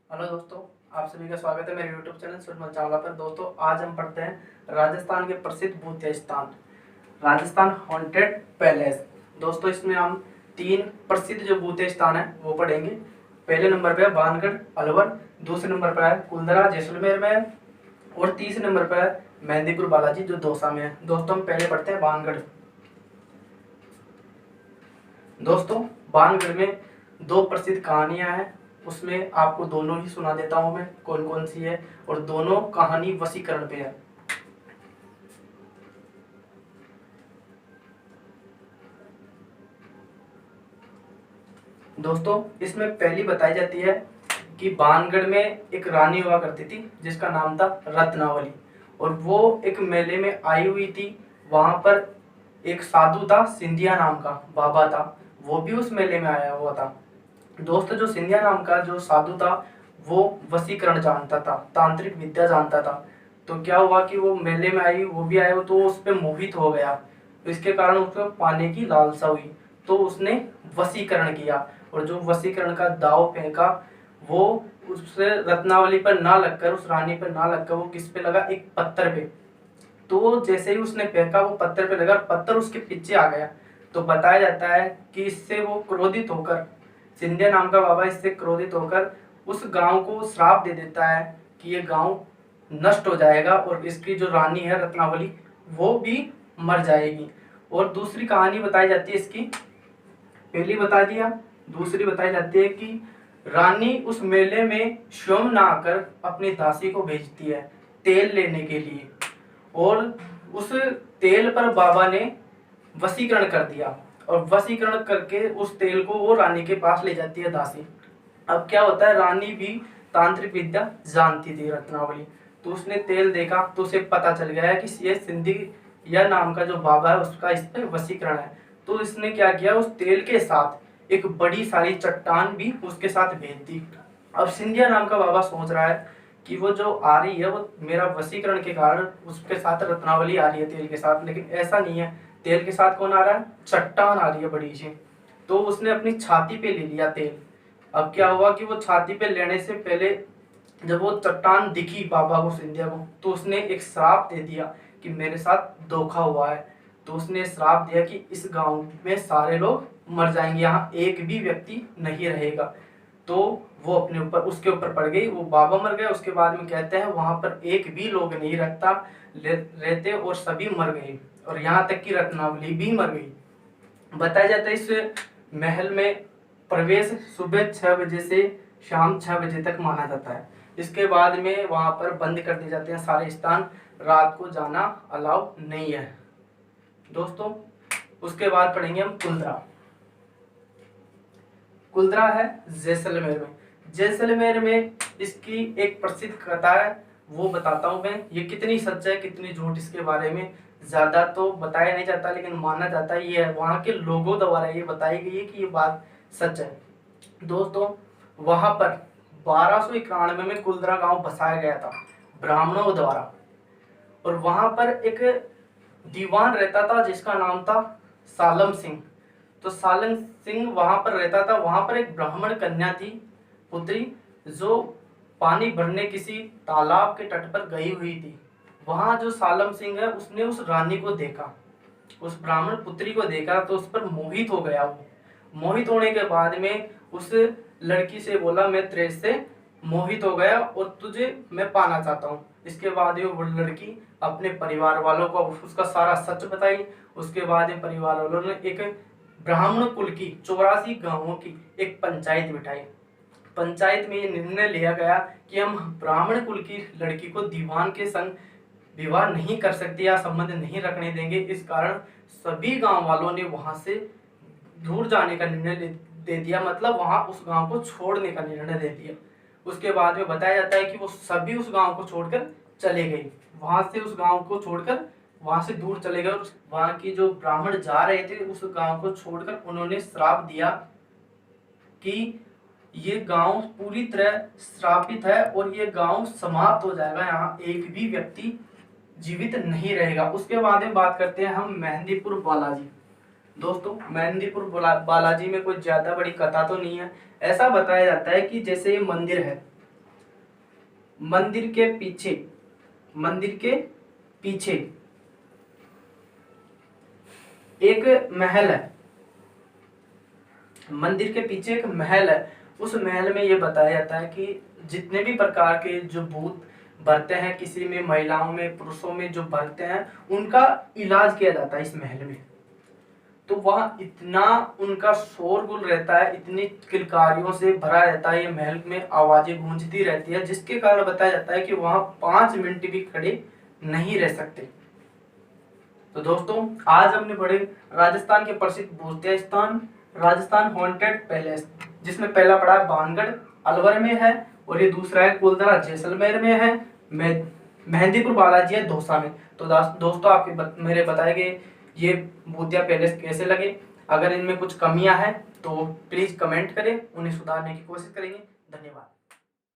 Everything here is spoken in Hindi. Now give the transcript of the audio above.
हेलो दोस्तों, आप सभी का स्वागत है मेरे YouTube चैनल सुरमल चावला पर। दोस्तों, आज हम पढ़ते हैं राजस्थान के प्रसिद्ध भूतिया स्थान, राजस्थान हॉन्टेड पैलेस। दोस्तों, इसमें हम 3 प्रसिद्ध जो भूतिया स्थान है वो पढ़ेंगे। पहले नंबर पे है बानगढ़ अलवर, दूसरे नंबर पर है कुलधरा जैसलमेर में है, और तीसरे नंबर पर है मेहंदीपुर बालाजी जो दौसा में है। दोस्तों, हम पहले पढ़ते हैं बानगढ़। दोस्तों, बानगढ़ में 2 प्रसिद्ध कहानियां हैं, उसमें आपको दोनों ही सुना देता हूं मैं कौन कौन सी है, और दोनों कहानी वशीकरण पे है। दोस्तों, इसमें पहली बताई जाती है कि बानगढ़ में एक रानी हुआ करती थी जिसका नाम था रत्नावली, और वो एक मेले में आई हुई थी। वहां पर एक साधु था, सिंधिया नाम का बाबा था, वो भी उस मेले में आया हुआ था। दोस्तों, जो सिंधिया नाम का जो साधु था वो वशीकरण जानता था, तांत्रिक विद्या जानता था। तो क्या हुआ कि वो मेले में आई, वो भी आया, तो उस पर मोहित हो गया। तो इसके कारण उसको पाने की लालसा हुई, तो उसने वशीकरण किया, और जो वशीकरण का दाव फेंका वो उससे रत्नावली पर ना लगकर, उस रानी पर ना लगकर, वो किस पे लगा, एक पत्थर पे। तो जैसे ही उसने फेंका वो पत्थर पे लगा, पत्थर उसके पीछे आ गया। तो बताया जाता है कि इससे वो क्रोधित होकर, सिंधिया नाम का बाबा इससे क्रोधित होकर उस गांव को श्राप दे देता है कि ये गांव नष्ट हो जाएगा और इसकी जो रानी है रत्नावली वो भी मर जाएगी। और दूसरी कहानी बताई जाती है इसकी, पहली बता दिया, दूसरी बताई जाती है कि रानी उस मेले में स्वयं ना आकर अपनी दासी को भेजती है तेल लेने के लिए, और उस तेल पर बाबा ने वशीकरण कर दिया, और वशीकरण करके उस तेल को वो रानी के पास ले जाती है दासी। अब क्या होता है, रानी भी तांत्रिक विद्या जानती थी रत्नावली, तो उसने तेल देखा तो उसे पता चल गया है कि ये सिंधी या नाम का जो बाबा है उसका इस पर वशीकरण है। तो इसने क्या किया, उस तेल के साथ एक बड़ी सारी चट्टान भी उसके साथ भेज दी। अब सिंधिया नाम का बाबा सोच रहा है कि वो जो आ रही है वो मेरा वशीकरण के कारण उसके साथ रत्नावली आ रही है तेल के साथ, लेकिन ऐसा नहीं है। तेल के साथ कौन आ रहा है, चट्टान आ रही है बड़ी सी। तो उसने अपनी छाती पे ले लिया तेल। अब क्या हुआ कि वो छाती पे लेने से पहले जब वो चट्टान दिखी बाबा को, सिंधिया को, तो उसने एक श्राप दे दिया कि मेरे साथ धोखा हुआ है। तो उसने श्राप दिया कि इस गांव में सारे लोग मर जाएंगे, यहाँ एक भी व्यक्ति नहीं रहेगा। तो वो अपने ऊपर, उसके ऊपर पड़ गई, वो बाबा मर गए। उसके बाद में कहते हैं वहां पर एक भी लोग नहीं रहते, और सभी मर गए, और यहाँ तक कि रत्नावली भी मर गई। बताया जाता है इस महल में प्रवेश सुबह 6 बजे से शाम 6 बजे तक माना जाता है। इसके बाद में वहां पर बंद कर दिए जाते हैं सारे स्थान, रात को जाना अलाउ नहीं है। दोस्तों, उसके बाद पढ़ेंगे हम कुलधरा। कुलधरा है जैसलमेर में। जैसलमेर में इसकी एक प्रसिद्ध कथा है, वो बताता हूँ मैं। ये कितनी सच है कितनी झूठ इसके बारे में ज्यादा तो बताया नहीं जाता, लेकिन माना जाता है, ये वहां के लोगों द्वारा ये बताई गई है कि ये बात सच है। दोस्तों, वहां पर 1291 में कुलधरा गांव बसाया गया था ब्राह्मणों द्वारा, और वहां पर एक दीवान रहता था जिसका नाम था सालम सिंह। तो सालम सिंह वहां पर रहता था। वहां पर एक ब्राह्मण कन्या थी, पुत्री, जो पानी भरने किसी तालाब के तट पर गई हुई थी। वहां जो सालम सिंह है उसने उस रानी को देखा, उस ब्राह्मण पुत्री को देखा, तो उस पर मोहित हो गया। वो मोहित होने के बाद में उस लड़की से बोला, मैं तेरे से मोहित हो गया और तुझे मैं पाना चाहता हूँ। इसके बाद वो लड़की अपने परिवार वालों को उसका सारा सच बताई। उसके बाद परिवार वालों ने एक ब्राह्मण कुल की 84 गांवों की एक पंचायत बिठाई। पंचायत में ये निर्णय लिया गया कि हम ब्राह्मण कुल की लड़की को दीवान के संग विवाह नहीं कर सकते या संबंध नहीं रखने देंगे। इस कारण सभी गांव वालों ने वहां से दूर जाने का निर्णय दे दिया, मतलब वहां उस गांव को छोड़ने का निर्णय दे दिया। उसके बाद में बताया जाता है कि वो सभी उस गांव को छोड़कर चले गए, वहां से उस गांव को छोड़कर वहां से दूर चले गए। वहां की जो ब्राह्मण जा रहे थे उस गांव को छोड़कर उन्होंने श्राप दिया कि ये गांव पूरी तरह श्रापित है और ये गांव समाप्त हो जाएगा, यहाँ एक भी व्यक्ति जीवित नहीं रहेगा। उसके बाद में बात करते हैं हम मेहंदीपुर बालाजी। दोस्तों, मेहंदीपुर बालाजी में कोई ज्यादा बड़ी कथा तो नहीं है। ऐसा बताया जाता है कि जैसे ये मंदिर है, मंदिर के पीछे एक महल है। मंदिर के पीछे एक महल है। उस महल में ये बताया जाता है कि जितने भी प्रकार के जो भूत भरते हैं, किसी में महिलाओं में पुरुषों में जो भरते हैं, उनका इलाज किया जाता है इस महल में। तो वहाँ इतना उनका शोरगुल रहता है, इतनी किलकारियों से भरा रहता है, ये महल में आवाजें गूंजती रहती है, जिसके कारण बताया जाता है कि वहाँ 5 मिनट भी खड़े नहीं रह सकते। तो दोस्तों आज हमने पढ़े राजस्थान के प्रसिद्ध भूतिया स्थान राजस्थान हॉन्टेड पैलेस, जिसमें पहला पड़ा बानगढ़ अलवर में है, और ये दूसरा है कुलधरा जैसलमेर में है, मेहंदीपुर बालाजी है दौसा में। तो दोस्तों आपके मेरे बताए गए ये भूतिया पैलेस कैसे लगे? अगर इनमें कुछ कमियां हैं तो प्लीज कमेंट करें, उन्हें सुधारने की कोशिश करेंगे। धन्यवाद।